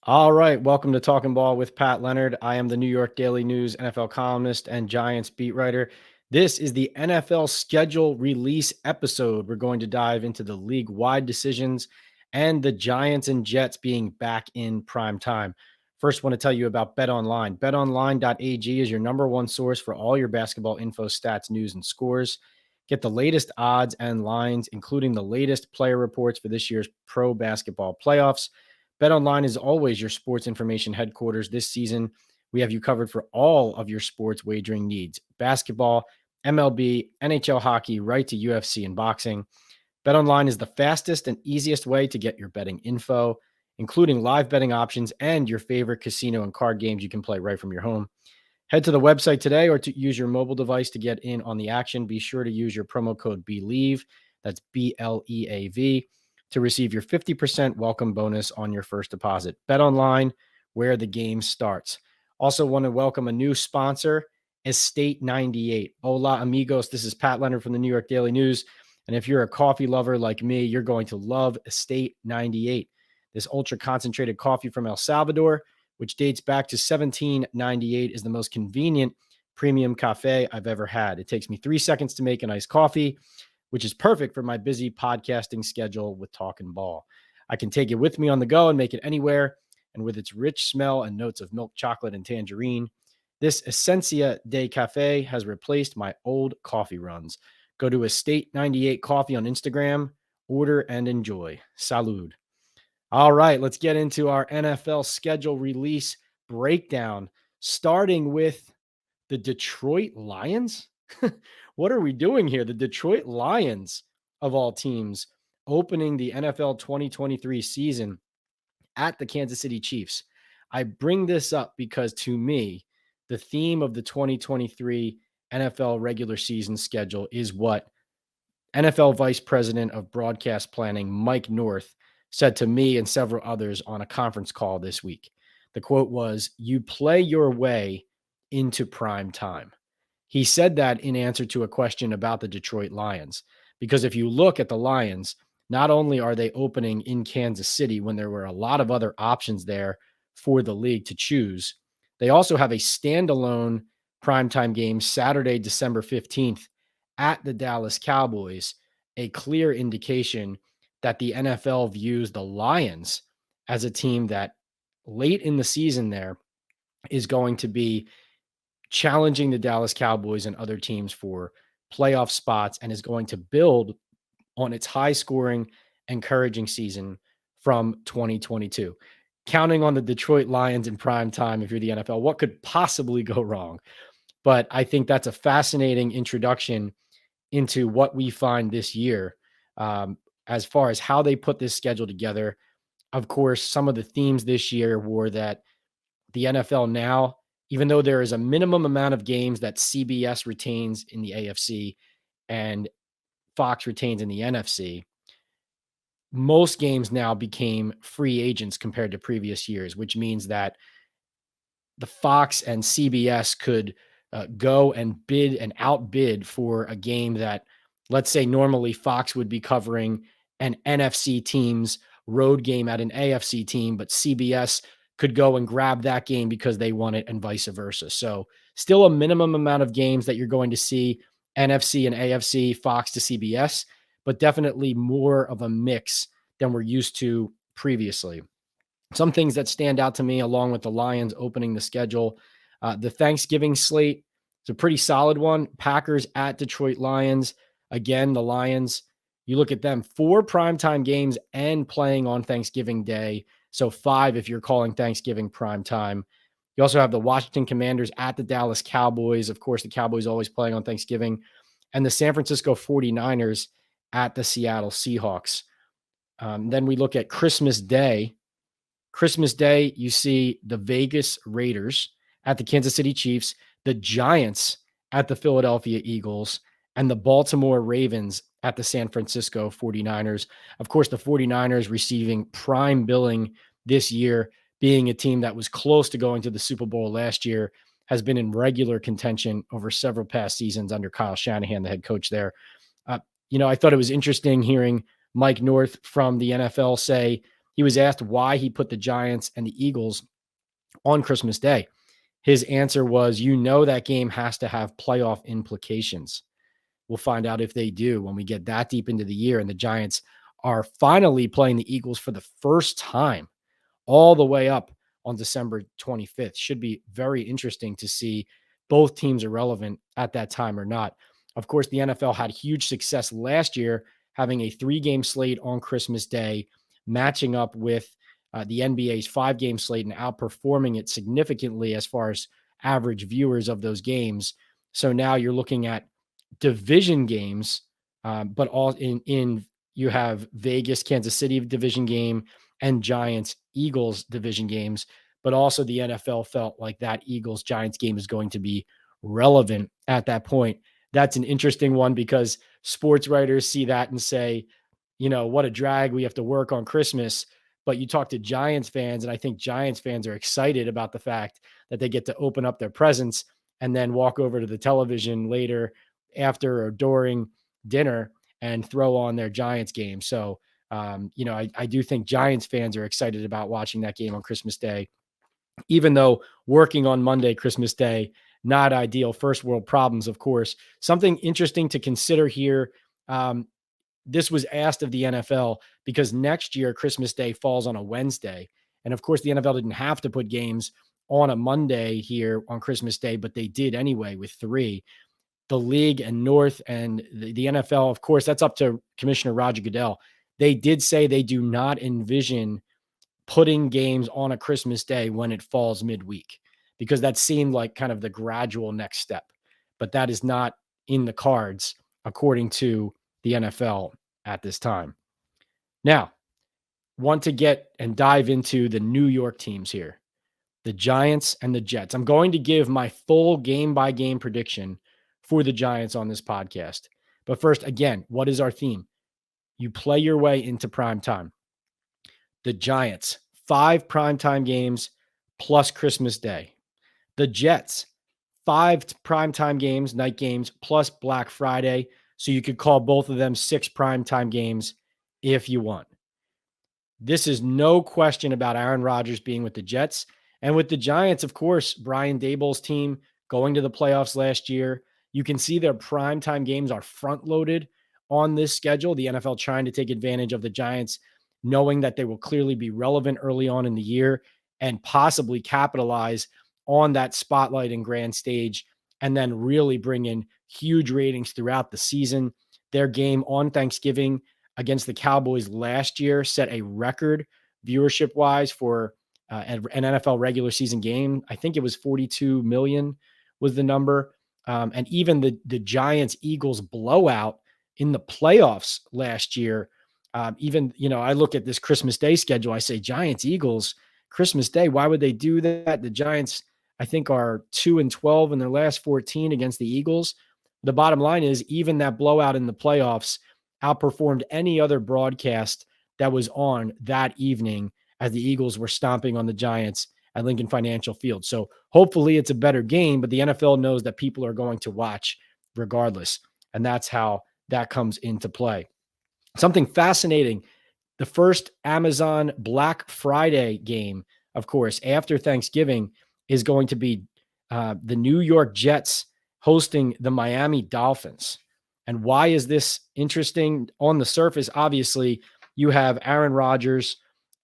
All right, welcome to Talking Ball with Pat Leonard. I am the New York Daily News NFL columnist and Giants beat writer. This is the NFL schedule release episode. We're going to dive into the league-wide decisions and the Giants and Jets being back in prime time. First, I want to tell you about BetOnline. BetOnline.ag is your number one source for all your basketball info, stats, news, and scores. Get the latest odds and lines, including the latest player reports for this year's pro basketball playoffs. BetOnline is always your sports information headquarters. This season, we have you covered for all of your sports wagering needs: basketball, MLB, NHL hockey, right to UFC and boxing. BetOnline is the fastest and easiest way to get your betting info, including live betting options and your favorite casino and card games you can play right from your home. Head to the website today or to use your mobile device to get in on the action. Be sure to use your promo code BELIEVE, that's BLEAV, to receive your 50% welcome bonus on your first deposit. Bet online, where the game starts. Also want to welcome a new sponsor, Estate 98. Hola, amigos. This is Pat Leonard from the New York Daily News. And if you're a coffee lover like me, you're going to love Estate 98. This ultra concentrated coffee from El Salvador, which dates back to 1798, is the most convenient premium cafe I've ever had. It takes me 3 seconds to make an iced coffee, which is perfect for my busy podcasting schedule with Talking Ball. I can take it with me on the go and make it anywhere. And with its rich smell and notes of milk chocolate and tangerine, this Essencia de Cafe has replaced my old coffee runs. Go to Estate 98 Coffee on Instagram, order and enjoy. Salud. All right, let's get into our NFL schedule release breakdown, starting with the Detroit Lions. What are we doing here? The Detroit Lions, of all teams, opening the NFL 2023 season at the Kansas City Chiefs. I bring this up because, to me, the theme of the 2023 NFL regular season schedule is what NFL Vice President of Broadcast Planning Mike North said to me and several others on a conference call this week. The quote was, "You play your way into prime time." He said that in answer to a question about the Detroit Lions, because if you look at the Lions, not only are they opening in Kansas City when there were a lot of other options there for the league to choose, they also have a standalone primetime game Saturday, December 15th at the Dallas Cowboys, a clear indication that the NFL views the Lions as a team that late in the season there is going to be challenging the Dallas Cowboys and other teams for playoff spots and is going to build on its high scoring, encouraging season from 2022. Counting on the Detroit Lions in prime time, if you're the NFL, what could possibly go wrong? But I think that's a fascinating introduction into what we find this year, as far as how they put this schedule together. Of course, some of the themes this year were that the NFL now, even though there is a minimum amount of games that CBS retains in the AFC and Fox retains in the NFC, most games now became free agents compared to previous years, which means that the Fox and CBS could go and bid and outbid for a game that, let's say, normally Fox would be covering an NFC team's road game at an AFC team, but CBS could go and grab that game because they won it and vice versa. So still a minimum amount of games that you're going to see NFC and AFC, Fox to CBS, but definitely more of a mix than we're used to previously. Some things that stand out to me, along with the Lions opening the schedule, the Thanksgiving slate is a pretty solid one. Packers at Detroit Lions. Again, the Lions, you look at them, 4 primetime games and playing on Thanksgiving Day. So 5 if you're calling Thanksgiving primetime. You also have the Washington Commanders at the Dallas Cowboys. Of course, the Cowboys always playing on Thanksgiving. And the San Francisco 49ers at the Seattle Seahawks. Then we look at Christmas Day. Christmas Day, you see the Vegas Raiders at the Kansas City Chiefs, the Giants at the Philadelphia Eagles, and the Baltimore Ravens at the San Francisco 49ers. Of course, the 49ers receiving prime billing this year, being a team that was close to going to the Super Bowl last year, has been in regular contention over several past seasons under Kyle Shanahan, the head coach there. I thought it was interesting hearing Mike North from the NFL say He was asked why he put the Giants and the Eagles on Christmas Day. His answer was, that game has to have playoff implications. We'll find out if they do when we get that deep into the year and the Giants are finally playing the Eagles for the first time all the way up on December 25th. Should be very interesting to see both teams are relevant at that time or not. Of course, the NFL had huge success last year, having a 3-game slate on Christmas Day, matching up with the NBA's 5-game slate and outperforming it significantly as far as average viewers of those games. So now you're looking at division games, but all in you have Vegas, Kansas City division game and Giants, Eagles division games, but also the NFL felt like that Eagles Giants game is going to be relevant at that point. That's an interesting one because sports writers see that and say, what a drag. We have to work on Christmas. But you talk to Giants fans, and I think Giants fans are excited about the fact that they get to open up their presents and then walk over to the television later after or during dinner and throw on their Giants game. So, I do think Giants fans are excited about watching that game on Christmas Day, even though working on Monday, Christmas Day, not ideal. First world problems, of course. Something interesting to consider here. This was asked of the NFL because next year, Christmas Day falls on a Wednesday. And of course, the NFL didn't have to put games on a Monday here on Christmas Day, but they did anyway with 3. The league and North and the NFL, of course, that's up to Commissioner Roger Goodell. They did say they do not envision putting games on a Christmas Day when it falls midweek, because that seemed like kind of the gradual next step. But that is not in the cards, according to the NFL at this time. Now, want to get and dive into the New York teams here, the Giants and the Jets. I'm going to give my full game-by-game prediction for the Giants on this podcast. But first, again, what is our theme? You play your way into prime time. The Giants, 5 primetime games plus Christmas Day. The Jets, 5 primetime games, night games, plus Black Friday. So you could call both of them 6 primetime games if you want. This is no question about Aaron Rodgers being with the Jets. And with the Giants, of course, Brian Daboll's team going to the playoffs last year. You can see their primetime games are front-loaded on this schedule. The NFL trying to take advantage of the Giants, knowing that they will clearly be relevant early on in the year and possibly capitalize on that spotlight and grand stage, and then really bring in huge ratings throughout the season. Their game on Thanksgiving against the Cowboys last year set a record viewership-wise for an NFL regular season game. I think it was 42 million was the number. And even the Giants-Eagles blowout in the playoffs last year, I look at this Christmas Day schedule, I say Giants-Eagles, Christmas Day, why would they do that? The Giants, I think, are 2-12 in their last 14 against the Eagles. The bottom line is even that blowout in the playoffs outperformed any other broadcast that was on that evening as the Eagles were stomping on the Giants at Lincoln Financial Field. So hopefully it's a better game, but the NFL knows that people are going to watch regardless. And that's how that comes into play. Something fascinating, the first Amazon Black Friday game, of course, after Thanksgiving is going to be the New York Jets hosting the Miami Dolphins. And why is this interesting? On the surface, obviously, you have Aaron Rodgers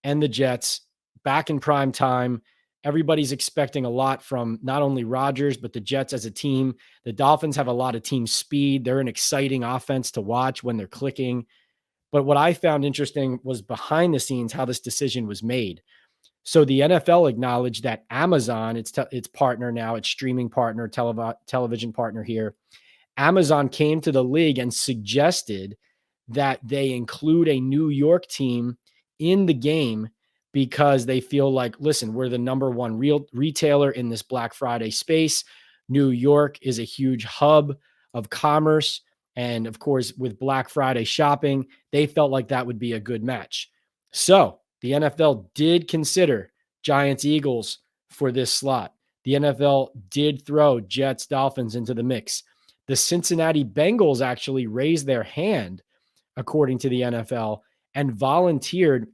and the Jets back in prime time. Everybody's expecting a lot from not only Rodgers, but the Jets as a team. The Dolphins have a lot of team speed. They're an exciting offense to watch when they're clicking. But what I found interesting was behind the scenes how this decision was made. So the NFL acknowledged that Amazon, its partner now, its streaming partner, television partner here, Amazon came to the league and suggested that they include a New York team in the game because they feel like, listen, we're the number one real retailer in this Black Friday space. New York is a huge hub of commerce. And of course, with Black Friday shopping, they felt like that would be a good match. So the NFL did consider Giants Eagles for this slot. The NFL did throw Jets Dolphins into the mix. The Cincinnati Bengals actually raised their hand, according to the NFL, and volunteered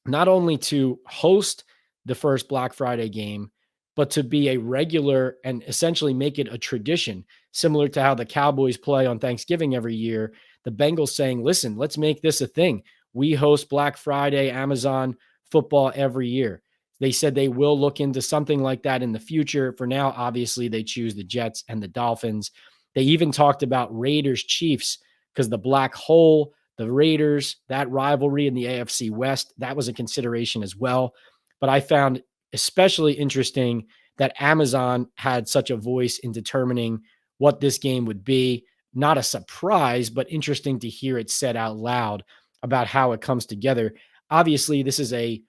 not only to host the first Black Friday game, but to be a regular and essentially make it a tradition, similar to how the Cowboys play on Thanksgiving every year. The Bengals saying, listen, let's make this a thing. We host Black Friday, Amazon football every year. They said they will look into something like that in the future. For now, obviously, they choose the Jets and the Dolphins. They even talked about Raiders Chiefs because the black hole, the Raiders, that rivalry in the AFC West, that was a consideration as well. But I found especially interesting that Amazon had such a voice in determining what this game would be. Not a surprise, but interesting to hear it said out loud about how it comes together. Obviously, this is an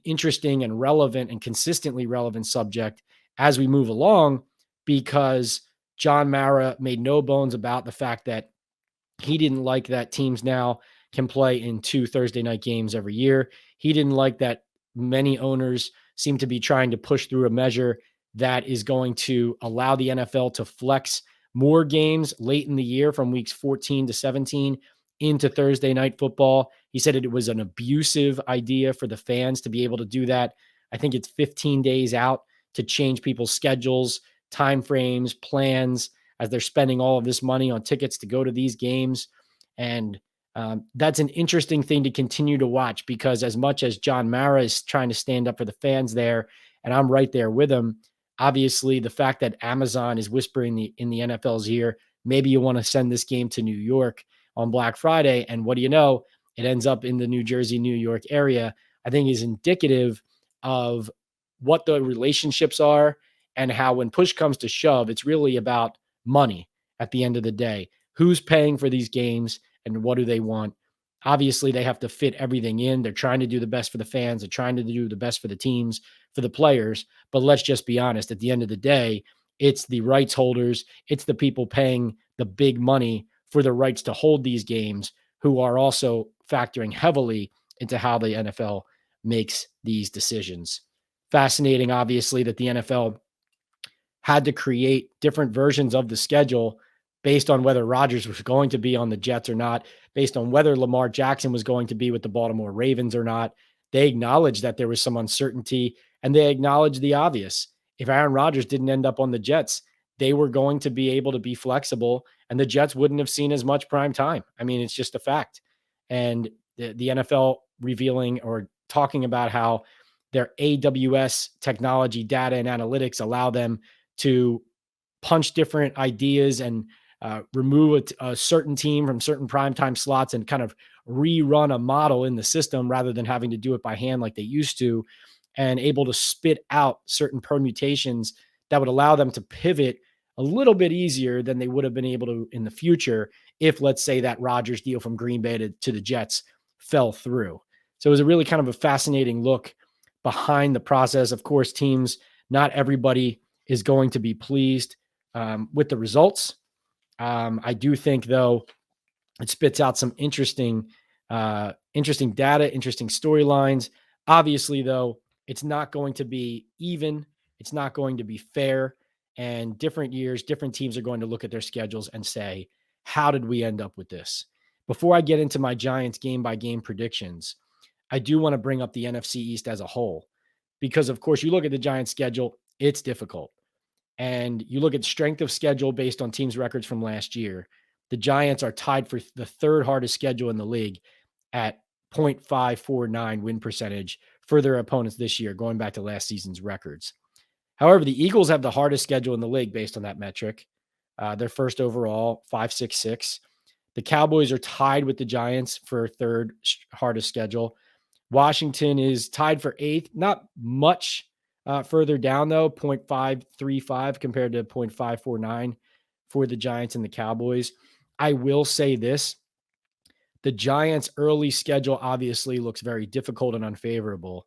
interesting and relevant and consistently relevant subject as we move along because John Mara made no bones about the fact that he didn't like that teams now can play in 2 Thursday night games every year. He didn't like that many owners seem to be trying to push through a measure that is going to allow the NFL to flex more games late in the year from weeks 14 to 17 into Thursday night football. He said it was an abusive idea for the fans to be able to do that. I think it's 15 days out to change people's schedules, time frames, plans, as they're spending all of this money on tickets to go to these games. And that's an interesting thing to continue to watch because as much as John Mara is trying to stand up for the fans there, and I'm right there with him, obviously the fact that Amazon is whispering in the NFL's ear, maybe you want to send this game to New York on Black Friday. And what do you know? It ends up in the New Jersey, New York area, I think is indicative of what the relationships are and how when push comes to shove, it's really about money at the end of the day. Who's paying for these games and what do they want? Obviously, they have to fit everything in. They're trying to do the best for the fans. They're trying to do the best for the teams, for the players. But let's just be honest. At the end of the day, it's the rights holders, it's the people paying the big money for the rights to hold these games who are also factoring heavily into how the NFL makes these decisions. Fascinating, obviously, that the NFL had to create different versions of the schedule based on whether Rodgers was going to be on the Jets or not, based on whether Lamar Jackson was going to be with the Baltimore Ravens or not. They acknowledged that there was some uncertainty and they acknowledged the obvious. If Aaron Rodgers didn't end up on the Jets, they were going to be able to be flexible and the Jets wouldn't have seen as much prime time. I mean, it's just a fact. And the NFL revealing or talking about how their AWS technology, data, and analytics allow them to punch different ideas and remove a certain team from certain primetime slots and kind of rerun a model in the system rather than having to do it by hand like they used to, and able to spit out certain permutations that would allow them to pivot a little bit easier than they would have been able to in the future if, let's say, that Rodgers deal from Green Bay to the Jets fell through. So it was a really kind of a fascinating look behind the process. Of course, teams, not everybody is going to be pleased with the results. I do think, though, it spits out some interesting data, interesting storylines. Obviously, though, it's not going to be even. It's not going to be fair. And different years, different teams are going to look at their schedules and say, how did we end up with this? Before I get into my Giants game by game predictions, I do want to bring up the NFC East as a whole, because, of course, you look at the Giants schedule, it's difficult. And you look at strength of schedule based on teams' records from last year, the Giants are tied for the third hardest schedule in the league at 0.549 win percentage for their opponents this year, going back to last season's records. However, the Eagles have the hardest schedule in the league based on that metric. They're first overall, 5-6-6. The Cowboys are tied with the Giants for third hardest schedule. Washington is tied for eighth, not much further down, though, 0.535 compared to 0.549 for the Giants and the Cowboys. I will say this. The Giants' early schedule obviously looks very difficult and unfavorable.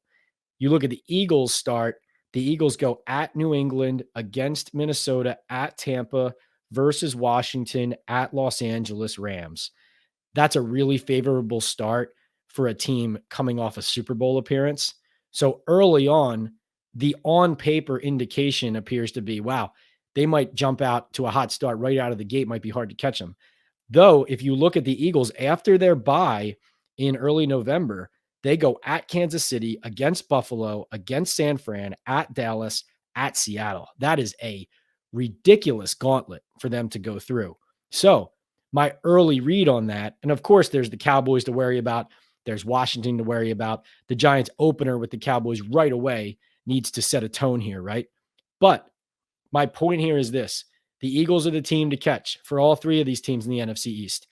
You look at the Eagles start, the Eagles go at New England, against Minnesota, at Tampa, versus Washington, at Los Angeles Rams. That's a really favorable start for a team coming off a Super Bowl appearance. So early on paper indication appears to be, wow, they might jump out to a hot start right out of the gate, might be hard to catch them. Though, if you look at the Eagles after their bye in early November, They go at Kansas City, against Buffalo, against San Fran, at Dallas, at Seattle. That is a ridiculous gauntlet for them to go through. So, my early read on that, and of course, there's the Cowboys to worry about. There's Washington to worry about. The Giants opener with the Cowboys right away needs to set a tone here, right? But my point here is this: the Eagles are the team to catch for all three of these teams in the NFC East.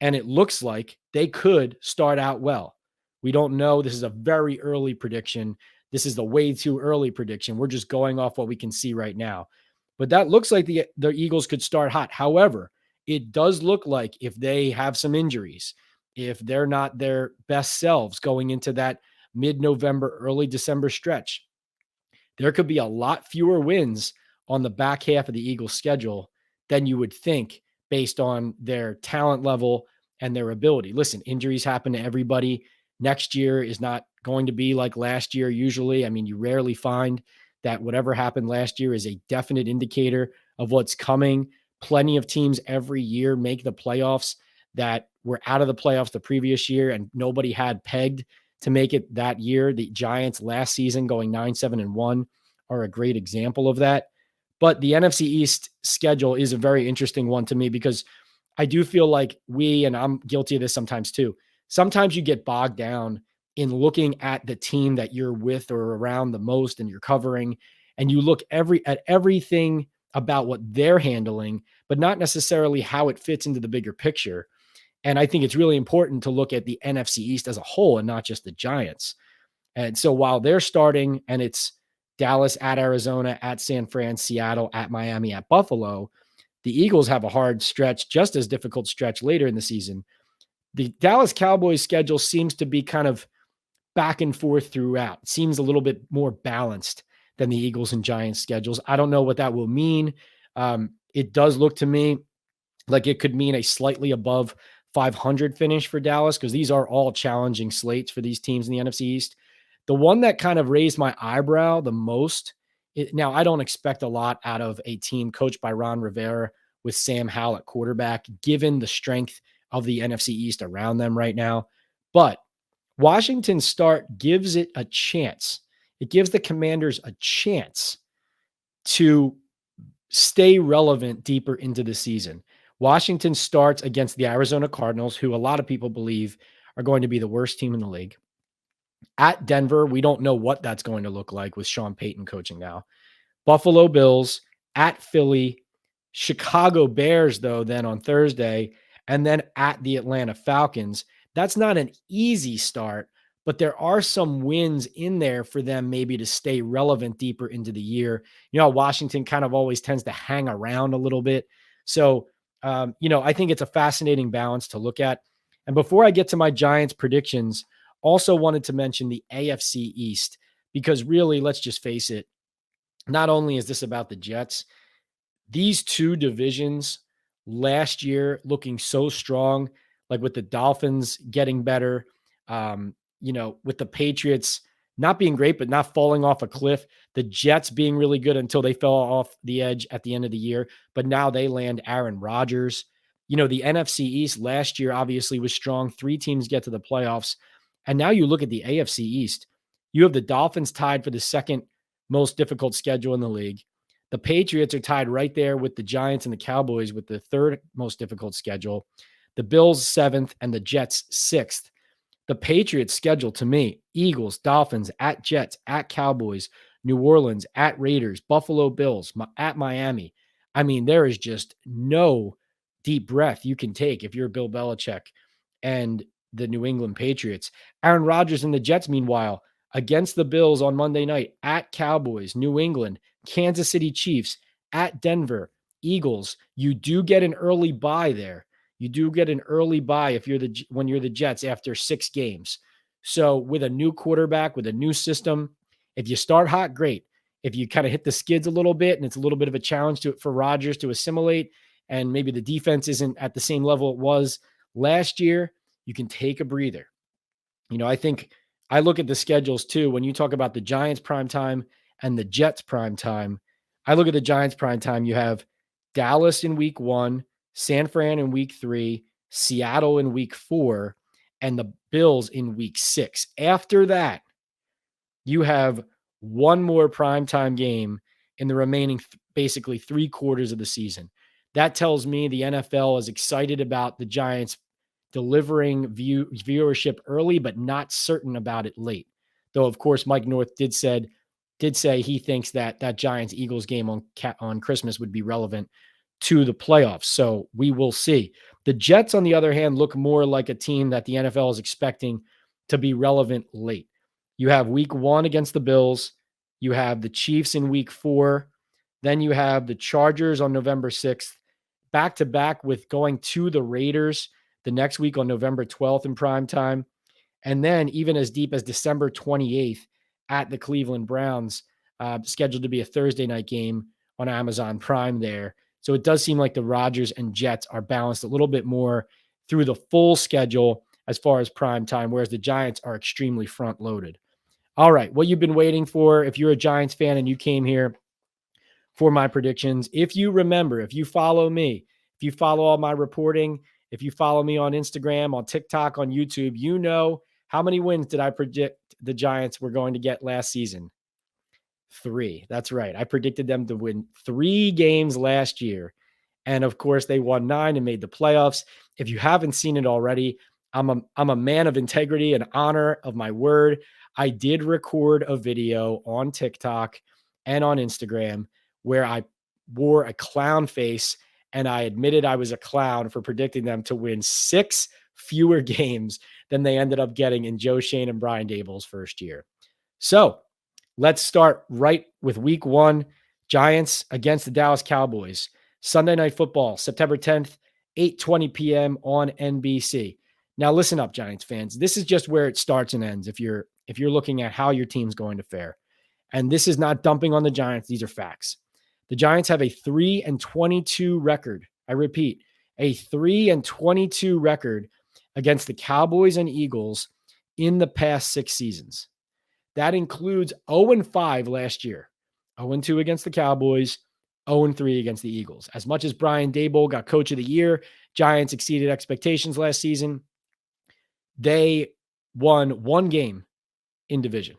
And it looks like they could start out well. We don't know. This is a very early prediction. This is the way too early prediction. We're just going off what we can see right now. But that looks like the Eagles could start hot. However, it does look like if they have some injuries, if they're not their best selves going into that mid-November, early December stretch, there could be a lot fewer wins on the back half of the Eagles schedule than you would think based on their talent level and their ability. Listen, injuries happen to everybody. Next year is not going to be like last year usually. I mean, you rarely find that whatever happened last year is a definite indicator of what's coming. Plenty of teams every year make the playoffs that were out of the playoffs the previous year and nobody had pegged to make it that year. The Giants last season going 9-7-1 are a great example of that. But the NFC East schedule is a very interesting one to me because I do feel like and I'm guilty of this sometimes too. Sometimes you get bogged down in looking at the team that you're with or around the most and you're covering, and you look at everything about what they're handling, but not necessarily how it fits into the bigger picture. And I think it's really important to look at the NFC East as a whole and not just the Giants. And so while they're starting and it's Dallas at Arizona, at San Fran, Seattle, at Miami, at Buffalo, the Eagles have a hard stretch, just as difficult stretch later in the season. The Dallas Cowboys schedule seems to be kind of back and forth throughout. It seems a little bit more balanced than the Eagles and Giants schedules. I don't know what that will mean. It does look to me like it could mean a slightly above 500 finish for Dallas because these are all challenging slates for these teams in the NFC East. The one that kind of raised my eyebrow the most, now I don't expect a lot out of a team coached by Ron Rivera with Sam Howell at quarterback, given the strength of the NFC East around them right now. But Washington's start gives it a chance. It gives the Commanders a chance to stay relevant deeper into the season. Washington starts against the Arizona Cardinals, who a lot of people believe are going to be the worst team in the league. At Denver, we don't know what that's going to look like with Sean Payton coaching now. Buffalo Bills, at Philly, Chicago Bears, though, then on Thursday, and then at the Atlanta Falcons. That's not an easy start, but there are some wins in there for them maybe to stay relevant deeper into the year. You know, Washington kind of always tends to hang around a little bit. So, I think it's a fascinating balance to look at. And before I get to my Giants predictions, also wanted to mention the AFC East, because really, let's just face it, not only is this about the Jets, these two divisions last year looking so strong, like with the Dolphins getting better, with the Patriots not being great, but not falling off a cliff, the Jets being really good until they fell off the edge at the end of the year, but now they land Aaron Rodgers. The NFC East last year obviously was strong. 3 teams get to the playoffs. And now you look at the AFC East, you have the Dolphins tied for the second most difficult schedule in the league. The Patriots are tied right there with the Giants and the Cowboys with the third most difficult schedule. The Bills 7th and the Jets 6th. The Patriots schedule to me, Eagles, Dolphins, at Jets, at Cowboys, New Orleans, at Raiders, Buffalo Bills, at Miami. I mean, there is just no deep breath you can take if you're Bill Belichick and the New England Patriots. Aaron Rodgers and the Jets, meanwhile, against the Bills on Monday night, at Cowboys, New England, Kansas City Chiefs, at Denver, Eagles. You do get an early bye there. You do get an early bye when you're the Jets after 6 games. So with a new quarterback, with a new system, if you start hot, great. If you kind of hit the skids a little bit and it's a little bit of a challenge for Rodgers to assimilate, and maybe the defense isn't at the same level it was last year, you can take a breather. I think I look at the schedules too. When you talk about the Giants prime time and the Jets prime time, I look at the Giants prime time. You have Dallas in week 1, San Fran in week 3, Seattle in week 4, and the Bills in week 6. After that, you have one more primetime game in the remaining basically 3 quarters of the season. That tells me the NFL is excited about the Giants delivering viewership early, but not certain about it late. Though, of course, Mike North did say he thinks that Giants Eagles game on Christmas would be relevant to the playoffs. So we will see. The Jets, on the other hand, look more like a team that the NFL is expecting to be relevant late. You have week 1 against the Bills. You have the Chiefs in week 4. Then you have the Chargers on November 6th, back to back with going to the Raiders the next week on November 12th in prime time. And then even as deep as December 28th at the Cleveland Browns, scheduled to be a Thursday night game on Amazon Prime there. So it does seem like the Rodgers and Jets are balanced a little bit more through the full schedule as far as prime time, whereas the Giants are extremely front loaded. All right, what you've been waiting for, if you're a Giants fan and you came here for my predictions, if you remember, if you follow me, if you follow all my reporting, if you follow me on Instagram, on TikTok, on YouTube, you know how many wins did I predict the Giants were going to get last season? 3. That's right. I predicted them to win 3 games last year. And of course, they won 9 and made the playoffs. If you haven't seen it already, I'm a man of integrity and honor of my word. I did record a video on TikTok and on Instagram where I wore a clown face and I admitted I was a clown for predicting them to win 6 fewer games than they ended up getting in Joe Schoen and Brian Daboll's first year. So let's start right with week 1, Giants against the Dallas Cowboys. Sunday Night Football, September 10th, 8:20 p.m. on NBC. Now listen up, Giants fans. This is just where it starts and ends if you're looking at how your team's going to fare. And this is not dumping on the Giants. These are facts. The Giants have a 3-22 record. I repeat, a 3-22 record against the Cowboys and Eagles in the past 6 seasons. That includes 0-5 last year. 0-2 against the Cowboys, 0-3 against the Eagles. As much as Brian Daboll got Coach of the Year, Giants exceeded expectations last season. They won 1 game in division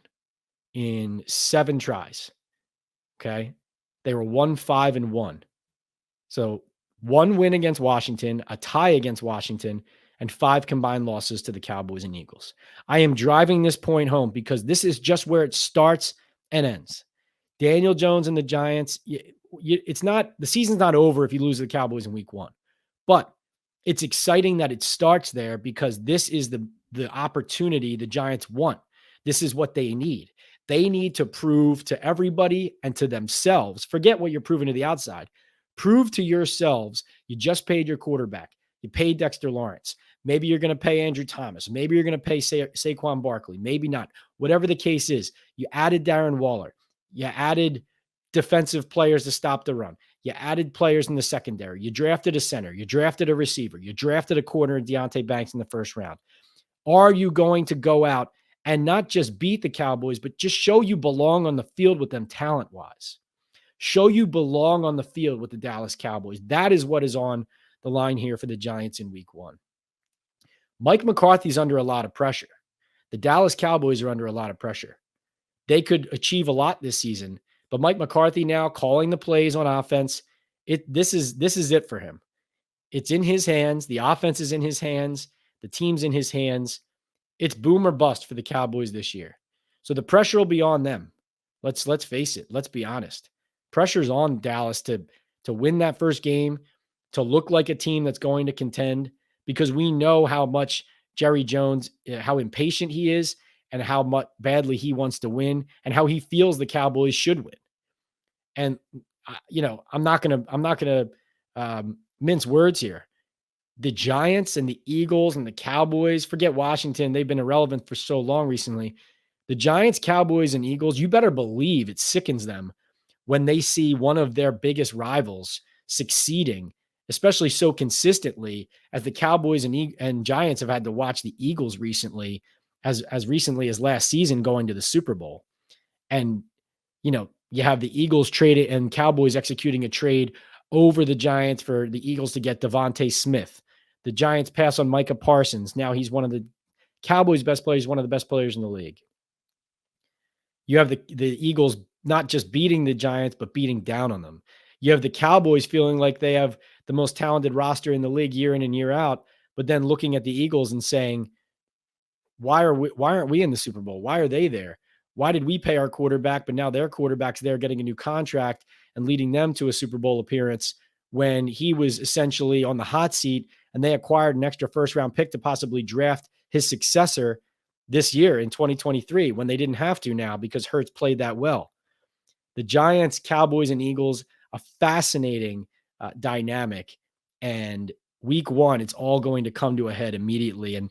in 7 tries. Okay. They were 1-5-1. So 1 win against Washington, a tie against Washington, and 5 combined losses to the Cowboys and Eagles. I am driving this point home because this is just where it starts and ends. Daniel Jones and the Giants, it's not, the season's not over if you lose to the Cowboys in week 1, but it's exciting that it starts there because this is the opportunity the Giants want. This is what they need. They need to prove to everybody and to themselves. Forget what you're proving to the outside. Prove to yourselves you just paid your quarterback. You paid Dexter Lawrence. Maybe you're going to pay Andrew Thomas. Maybe you're going to pay Saquon Barkley. Maybe not. Whatever the case is, you added Darren Waller. You added defensive players to stop the run. You added players in the secondary. You drafted a center. You drafted a receiver. You drafted a corner in Deontay Banks in the first round. Are you going to go out and not just beat the Cowboys, but just show you belong on the field with them talent-wise? Show you belong on the field with the Dallas Cowboys. That is what is on the line here for the Giants in week 1. Mike McCarthy's under a lot of pressure. The Dallas Cowboys are under a lot of pressure. They could achieve a lot this season, but Mike McCarthy now calling the plays on offense, this is it for him. It's in his hands. The offense is in his hands. The team's in his hands. It's boom or bust for the Cowboys this year. So the pressure will be on them. Let's face it. Let's be honest. Pressure's on Dallas to win that first game, to look like a team that's going to contend, because we know how much Jerry Jones, how impatient he is and how much badly he wants to win and how he feels the Cowboys should win. And, I'm not going to mince words here. The Giants and the Eagles and the Cowboys, forget Washington. They've been irrelevant for so long recently. The Giants, Cowboys, and Eagles, you better believe it sickens them when they see one of their biggest rivals succeeding, especially so consistently as the Cowboys and Giants have had to watch the Eagles recently, as recently as last season going to the Super Bowl. And, you have the Eagles traded and Cowboys executing a trade over the Giants for the Eagles to get Devontae Smith. The Giants pass on Micah Parsons. Now he's one of the Cowboys' best player is one of the best players in the league. You have the Eagles not just beating the Giants, but beating down on them. You have the Cowboys feeling like they have the most talented roster in the league year in and year out, but then looking at the Eagles and saying, why aren't we in the Super Bowl? Why are they there? Why did we pay our quarterback, but now their quarterback's there getting a new contract and leading them to a Super Bowl appearance when he was essentially on the hot seat and they acquired an extra first round pick to possibly draft his successor this year in 2023 when they didn't have to now because Hurts played that well. The Giants, Cowboys, and Eagles, a fascinating dynamic. And week one, it's all going to come to a head immediately. And,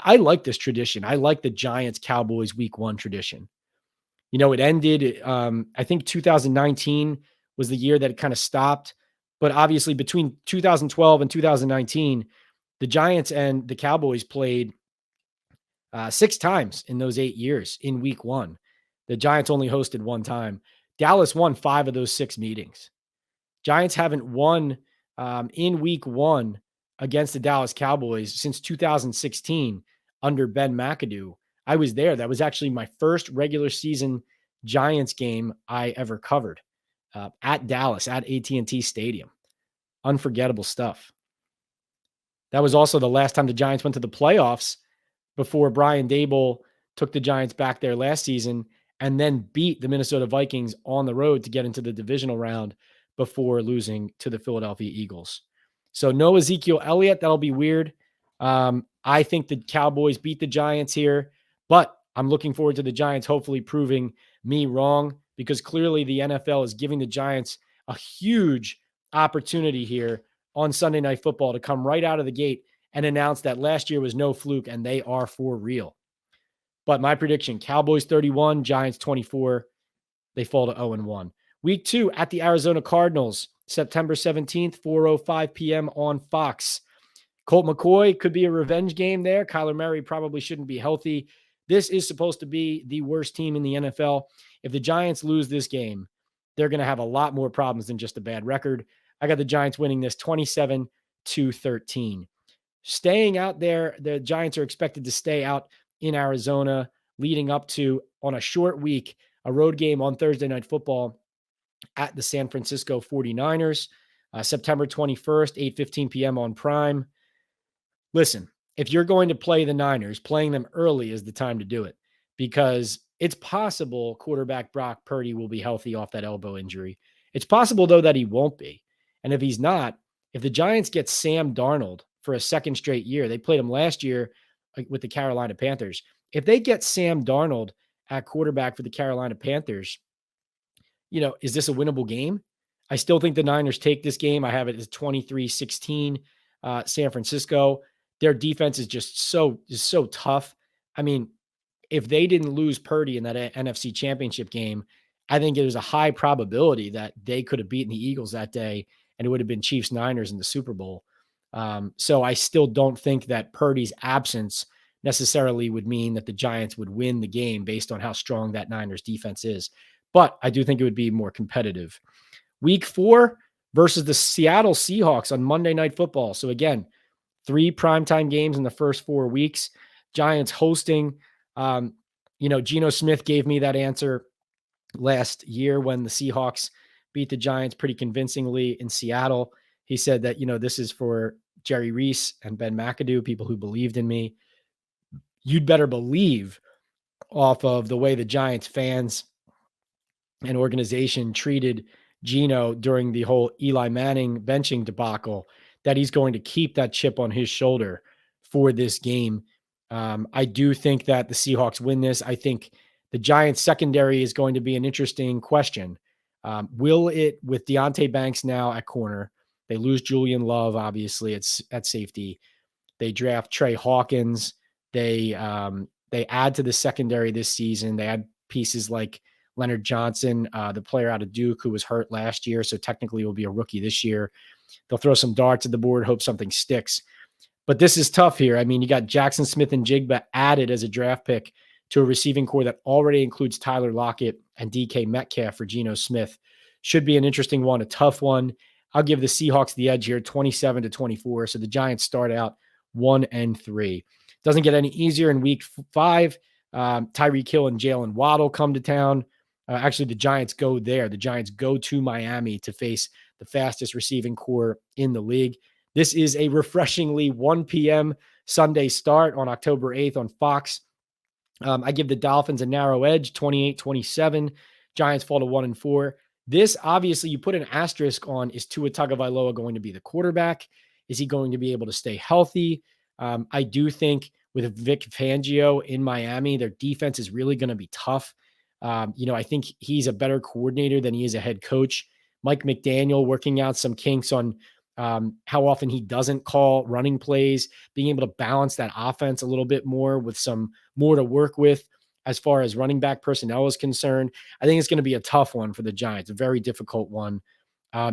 I like this tradition. I like the Giants, Cowboys week one tradition. It ended, I think 2019 was the year that it kind of stopped. But obviously between 2012 and 2019, the Giants and the Cowboys played 6 times in those 8 years in week one. The Giants only hosted one time. Dallas won 5 of those 6 meetings. Giants haven't won in week one against the Dallas Cowboys since 2016 under Ben McAdoo. I was there. That was actually my first regular season Giants game I ever covered at Dallas, at AT&T Stadium. Unforgettable stuff. That was also the last time the Giants went to the playoffs before Brian Daboll took the Giants back there last season and then beat the Minnesota Vikings on the road to get into the divisional round before losing to the Philadelphia Eagles. So no Ezekiel Elliott. That'll be weird. I think the Cowboys beat the Giants here, but I'm looking forward to the Giants hopefully proving me wrong because clearly the NFL is giving the Giants a huge opportunity here on Sunday Night Football to come right out of the gate and announce that last year was no fluke and they are for real. But my prediction, Cowboys 31, Giants 24. They fall to 0-1. Week 2 at the Arizona Cardinals, September 17th, 4:05 p.m. on Fox. Colt McCoy could be a revenge game there. Kyler Murray probably shouldn't be healthy. This is supposed to be the worst team in the NFL. If the Giants lose this game, they're going to have a lot more problems than just a bad record. I got the Giants winning this 27-13. Staying out there, the Giants are expected to stay out in Arizona leading up to, on a short week, a road game on Thursday Night Football at the San Francisco 49ers, September 21st, 8:15 p.m. on Prime. Listen, if you're going to play the Niners, playing them early is the time to do it because it's possible quarterback Brock Purdy will be healthy off that elbow injury. It's possible, though, that he won't be. And if he's not, if the Giants get Sam Darnold for a second straight year, they played him last year with the Carolina Panthers. If they get Sam Darnold at quarterback for the Carolina Panthers, is this a winnable game? I still think the Niners take this game. I have it as 23-16 San Francisco. Their defense is just so tough. I mean, if they didn't lose Purdy in that NFC Championship game, I think it was a high probability that they could have beaten the Eagles that day and it would have been Chiefs Niners in the Super Bowl. So I still don't think that Purdy's absence necessarily would mean that the Giants would win the game based on how strong that Niners defense is. But I do think it would be more competitive. Week 4 versus the Seattle Seahawks on Monday Night Football. So again, 3 primetime games in the first 4 weeks. Giants hosting. Geno Smith gave me that answer last year when the Seahawks beat the Giants pretty convincingly in Seattle. He said that, this is for Jerry Reese and Ben McAdoo, people who believed in me. You'd better believe off of the way the Giants fans and organization treated Geno during the whole Eli Manning benching debacle that he's going to keep that chip on his shoulder for this game. I do think that the Seahawks win this. I think the Giants secondary is going to be an interesting question. Will it, with Deonte Banks now at corner, they lose Julian Love, obviously, at safety. They draft Trey Hawkins. They add to the secondary this season. They add pieces like Leonard Johnson, the player out of Duke who was hurt last year, so technically will be a rookie this year. They'll throw some darts at the board, hope something sticks. But this is tough here. I mean, you got Jackson Smith and Jigba added as a draft pick to a receiving core that already includes Tyler Lockett and DK Metcalf for Geno Smith. Should be an interesting one, a tough one. I'll give the Seahawks the edge here, 27-24. So the Giants start out 1-3. Doesn't get any easier in week 5. Tyreek Hill and Jalen Waddle come to town. Actually, the Giants go there. The Giants go to Miami to face the fastest receiving core in the league. This is a refreshingly 1 p.m. Sunday start on October 8th on Fox. I give the Dolphins a narrow edge, 28-27. Giants fall to 1-4. This, obviously, you put an asterisk on, is Tua Tagovailoa going to be the quarterback? Is he going to be able to stay healthy? I do think with Vic Fangio in Miami, their defense is really going to be tough. I think he's a better coordinator than he is a head coach. Mike McDaniel working out some kinks on how often he doesn't call running plays, being able to balance that offense a little bit more with some more to work with as far as running back personnel is concerned. I think it's going to be a tough one for the Giants, a very difficult one.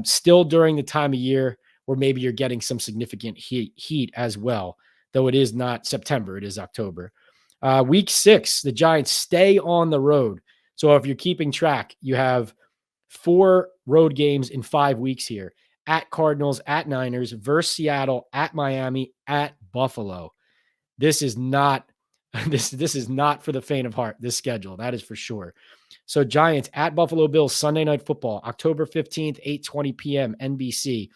Still during the time of year where maybe you're getting some significant heat as well, though it is not September, it is October. Week 6, the Giants stay on the road. So if you're keeping track, you have 4 road games in 5 weeks here. At Cardinals, at Niners, versus Seattle, at Miami, at Buffalo. This is not this is not for the faint of heart, this schedule. That is for sure. So Giants at Buffalo Bills, Sunday Night Football, October 15th, 8:20 p.m., NBC.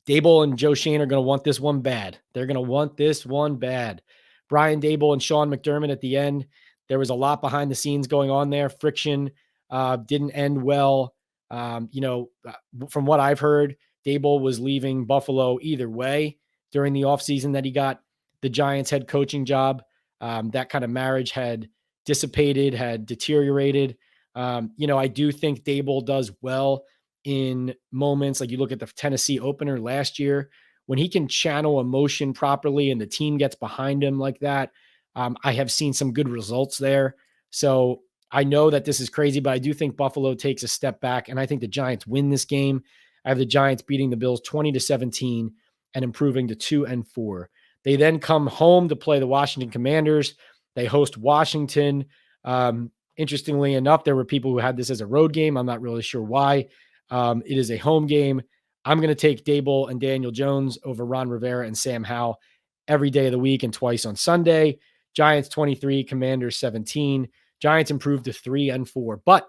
Daboll and Joe Shane are going to want this one bad. They're going to want this one bad. Brian Daboll and Sean McDermott at the end. There was a lot behind the scenes going on there. Friction didn't end well. From what I've heard, Daboll was leaving Buffalo either way during the offseason that he got the Giants head coaching job. That kind of marriage had dissipated, had deteriorated. I do think Daboll does well in moments like you look at the Tennessee opener last year when he can channel emotion properly and the team gets behind him like that. I have seen some good results there. So I know that this is crazy, but I do think Buffalo takes a step back, and I think the Giants win this game. I have the Giants beating the Bills 20-17 and improving to 2-4. They then come home to play the Washington Commanders. They host Washington. Interestingly enough, there were people who had this as a road game. I'm not really sure why. It is a home game. I'm going to take Daboll and Daniel Jones over Ron Rivera and Sam Howell every day of the week and twice on Sunday. Giants 23, Commanders 17. Giants improved to 3-4. But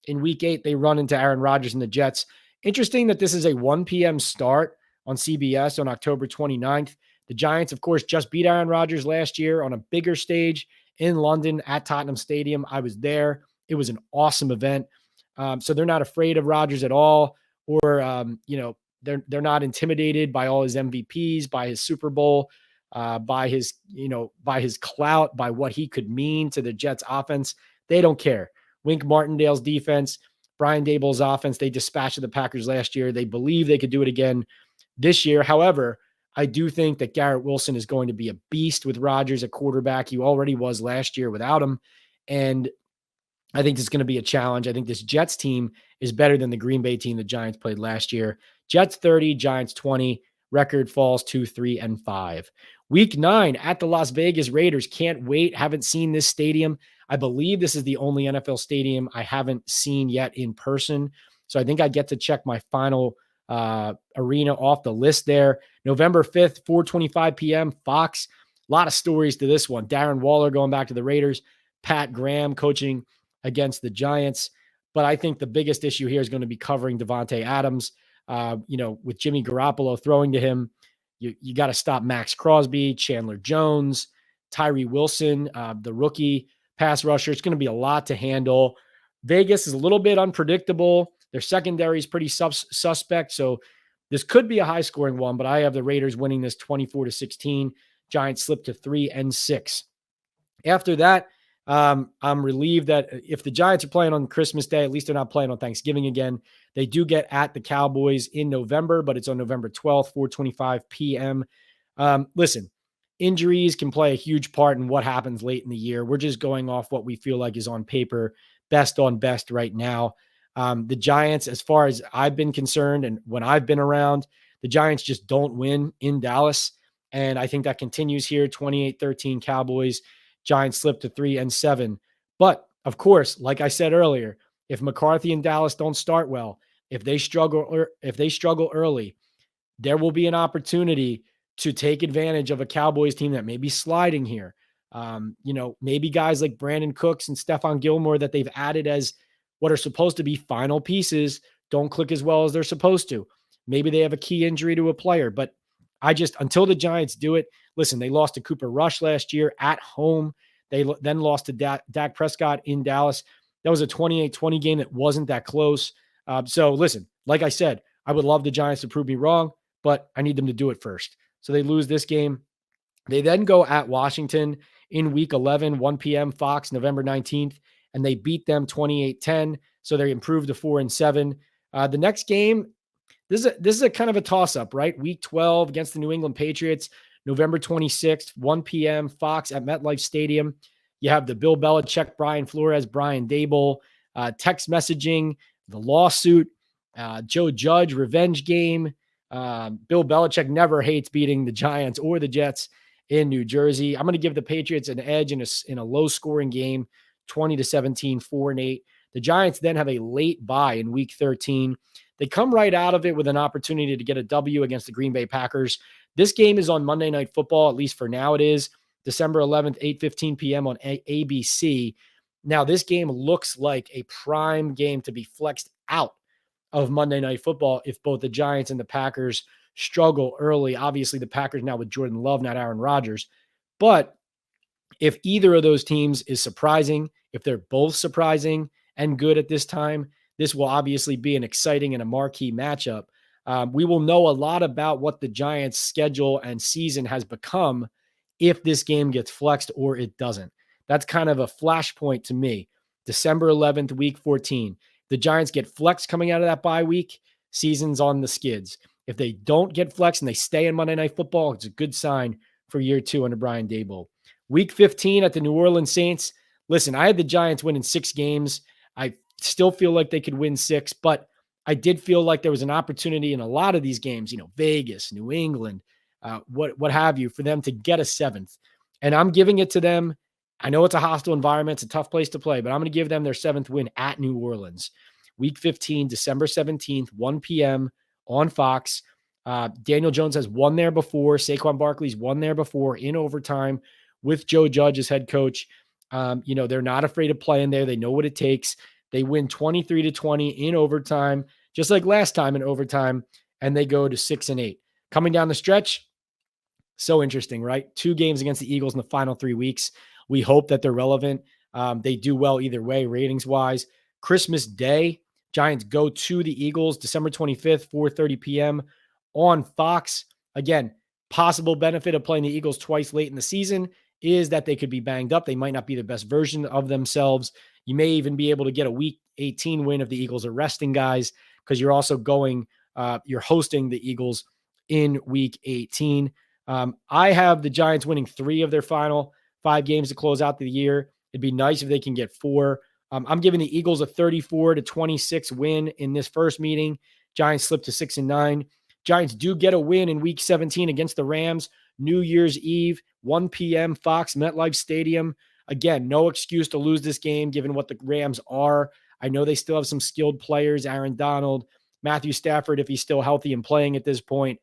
in week 8, they run into Aaron Rodgers and the Jets. Interesting that this is a 1 p.m. start on CBS on October 29th. The Giants, of course, just beat Aaron Rodgers last year on a bigger stage in London at Tottenham Stadium. I was there. It was an awesome event. So they're not afraid of Rodgers at all, or they're not intimidated by all his MVPs, by his Super Bowl, by his clout, by what he could mean to the Jets offense. They don't care. Wink Martindale's defense, Brian Daboll's offense, they dispatched the Packers last year. They believe they could do it again this year. However, I do think that Garrett Wilson is going to be a beast with Rodgers at quarterback. He already was last year without him. And I think this is going to be a challenge. I think this Jets team is better than the Green Bay team the Giants played last year. Jets 30, Giants 20. Record falls to 3-5. Week 9 at the Las Vegas Raiders. Can't wait. Haven't seen this stadium. I believe this is the only NFL stadium I haven't seen yet in person. So I think I get to check my final arena off the list there. November 5th, 4:25 p.m. Fox. A lot of stories to this one. Darren Waller going back to the Raiders. Pat Graham coaching against the Giants. But I think the biggest issue here is going to be covering Devontae Adams. With Jimmy Garoppolo throwing to him, you got to stop Max Crosby, Chandler Jones, Tyree Wilson, the rookie pass rusher. It's going to be a lot to handle. Vegas is a little bit unpredictable. Their secondary is pretty suspect. So this could be a high scoring one, but I have the Raiders winning this 24-16. Giants slip to 3-6. After that, I'm relieved that if the Giants are playing on Christmas Day, at least they're not playing on Thanksgiving again. They do get at the Cowboys in November, but it's on November 12th, 4:25 p.m. Listen, injuries can play a huge part in what happens late in the year. We're just going off what we feel like is on paper, best on best right now. The Giants, as far as I've been concerned and when I've been around, the Giants just don't win in Dallas. And I think that continues here, 28-13 Cowboys. Giants slip to 3-7. But of course, like I said earlier, if McCarthy and Dallas don't start well, if they struggle early, there will be an opportunity to take advantage of a Cowboys team that may be sliding here. Maybe guys like Brandon Cooks and Stephon Gilmore that they've added as what are supposed to be final pieces don't click as well as they're supposed to. Maybe they have a key injury to a player, but until the Giants do it, listen, they lost to Cooper Rush last year at home. They then lost to Dak Prescott in Dallas. That was a 28-20 game that wasn't that close. So listen, like I said, I would love the Giants to prove me wrong, but I need them to do it first. So they lose this game. They then go at Washington in week 11, 1 p.m. Fox, November 19th, and they beat them 28-10. So they improved to 4-7. The next game, this is a kind of a toss-up, right? Week 12 against the New England Patriots, November 26th, 1 p.m. Fox at MetLife Stadium. You have the Bill Belichick, Brian Flores, Brian Dable, text messaging, the lawsuit, Joe Judge revenge game. Bill Belichick never hates beating the Giants or the Jets in New Jersey. I'm going to give the Patriots an edge in a low-scoring game, 20-17, 4-8. The Giants then have a late bye in week 13. They come right out of it with an opportunity to get a W against the Green Bay Packers. This game is on Monday Night Football, at least for now it is, December 11th, 8:15 p.m. on ABC. Now, this game looks like a prime game to be flexed out of Monday Night Football if both the Giants and the Packers struggle early. Obviously, the Packers now with Jordan Love, not Aaron Rodgers. But if either of those teams is surprising, if they're both surprising and good at this time, this will obviously be an exciting and a marquee matchup. We will know a lot about what the Giants' schedule and season has become if this game gets flexed or it doesn't. That's kind of a flashpoint to me. December 11th, week 14. The Giants get flexed coming out of that bye week, season's on the skids. If they don't get flexed and they stay in Monday Night Football, it's a good sign for year 2 under Brian Dable. Week 15 at the New Orleans Saints. Listen, I had the Giants winning 6 games. I still feel like they could win 6, but I did feel like there was an opportunity in a lot of these games, Vegas, New England, what have you, for them to get a 7th. And I'm giving it to them. I know it's a hostile environment. It's a tough place to play, but I'm going to give them their 7th win at New Orleans. Week 15, December 17th, 1 p.m. on Fox. Daniel Jones has won there before. Saquon Barkley's won there before in overtime with Joe Judge as head coach. They're not afraid of playing there. They know what it takes. They win 23-20 in overtime, just like last time in overtime, and they go to 6-8. Coming down the stretch, so interesting, right? 2 games against the Eagles in the final 3 weeks. We hope that they're relevant. They do well either way, ratings-wise. Christmas Day, Giants go to the Eagles, December 25th, 4:30 p.m. on Fox. Again, possible benefit of playing the Eagles twice late in the season is that they could be banged up. They might not be the best version of themselves. You may even be able to get a week 18 win if the Eagles are resting guys, because you're also you're hosting the Eagles in week 18. I have the Giants winning 3 of their final 5 games to close out the year. It'd be nice if they can get 4. I'm giving the Eagles a 34-26 win in this first meeting. Giants slip to 6-9. Giants do get a win in week 17 against the Rams, New Year's Eve, 1 p.m. Fox, MetLife Stadium. Again, no excuse to lose this game given what the Rams are. I know they still have some skilled players, Aaron Donald, Matthew Stafford, if he's still healthy and playing at this point.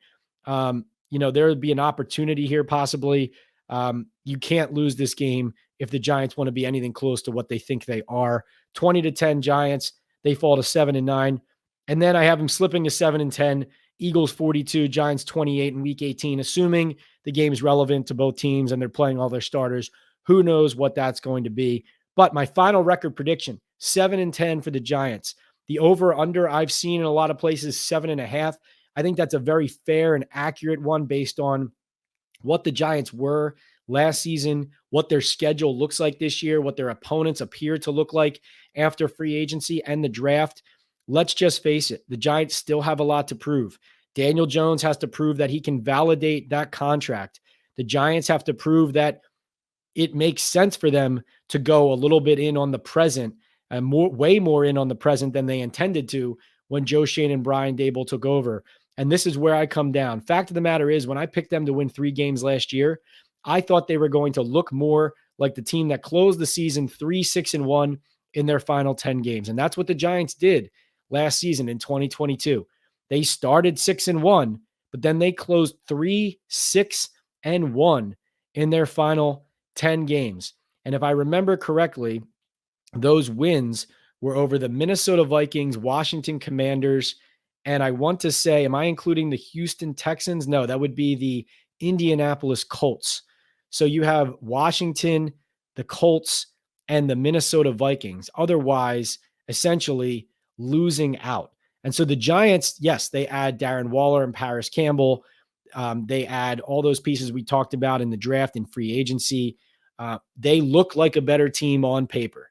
There would be an opportunity here possibly. You can't lose this game if the Giants want to be anything close to what they think they are. 20-10 Giants. They fall to 7-9. And then I have them slipping to 7-10. Eagles 42, Giants 28 in week 18, assuming the game is relevant to both teams and they're playing all their starters. Who knows what that's going to be. But my final record prediction, 7-10 for the Giants. The over-under I've seen in a lot of places, 7.5. I think that's a very fair and accurate one based on what the Giants were last season, what their schedule looks like this year, what their opponents appear to look like after free agency and the draft. Let's just face it, the Giants still have a lot to prove. Daniel Jones has to prove that he can validate that contract. The Giants have to prove that it makes sense for them to go a little bit in on the present and way more in on the present than they intended to when Joe Schoen and Brian Dable took over. And this is where I come down. Fact of the matter is, when I picked them to win 3 games last year, I thought they were going to look more like the team that closed the season 3-6-1 in their final 10 games. And that's what the Giants did last season in 2022. They started 6-1, but then they closed 3-6-1 in their final 10 games. And if I remember correctly, those wins were over the Minnesota Vikings, Washington Commanders, and I want to say, am I including the Houston Texans? No, that would be the Indianapolis Colts. So you have Washington, the Colts, and the Minnesota Vikings. Otherwise, essentially losing out. And so the Giants, yes, they add Darren Waller and Paris Campbell. They add all those pieces we talked about in the draft and free agency. They look like a better team on paper.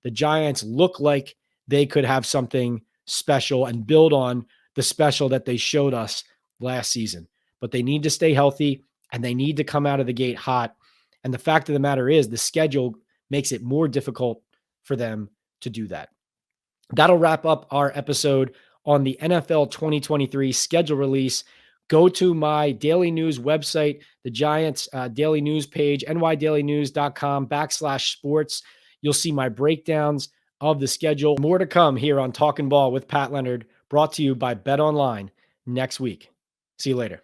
The Giants look like they could have something special and build on the special that they showed us last season. But they need to stay healthy and they need to come out of the gate hot. And the fact of the matter is, the schedule makes it more difficult for them to do that. That'll wrap up our episode on the NFL 2023 schedule release. Go to my daily news website, the Giants daily news page, nydailynews.com/sports. You'll see my breakdowns of the schedule. More to come here on Talking Ball with Pat Leonard, brought to you by Bet Online next week. See you later.